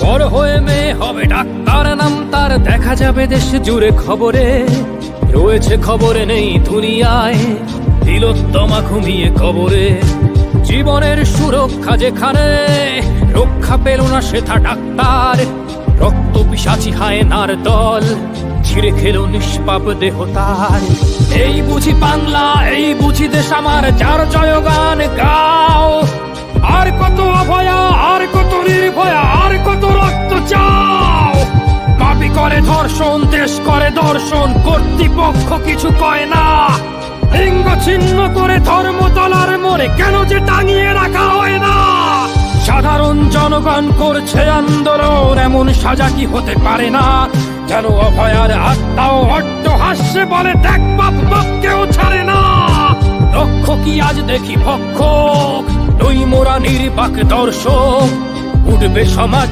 বড় হয়ে মেয়ে হবে ডাক্তার, নাম তার দেখা যাবে দেশ জুড়ে খবরে। রয়েছে খবরে নেই দুনিয়ায়, তিলোত্তমা ঘুমিয়ে কবরে। জীবনের সুরক্ষা যেখানে, রক্ষা পেল না সেথা ডাক্তার। রক্ত পিশাচি হায়নার দল, ছিঁড়ে খেলো নিষ্পাপ দেহ তার। এই বুঝি বাংলা, এই বুঝি দেশ আমার, যার জয়গান গাও। আর কত অভয়া, আর কত নির্ভয়া, আর কত রক্ত চাও। পাপী করে ধর্ষণ, দেশ করে দর্শন, কর্তৃপক্ষ কিছু কয় না। লিঙ্গ ছিন্ন করে ধর্মতলার মোড়ে কেন যে টাঙিয়ে রাখা হয় না। সাধারণ জনগণ করছে আন্দোলন, এমন সাজা কি হতে পারে না। যেন অভয়ার আত্মাও অট্ট হাস্যে বলে, দেখ বাপ বাপকেও ছাড়ে না। লক্ষ্য কি আজ দেখি ভক্ষক, নই মোরা নির্বাক দর্শক। উঠবে সমাজ।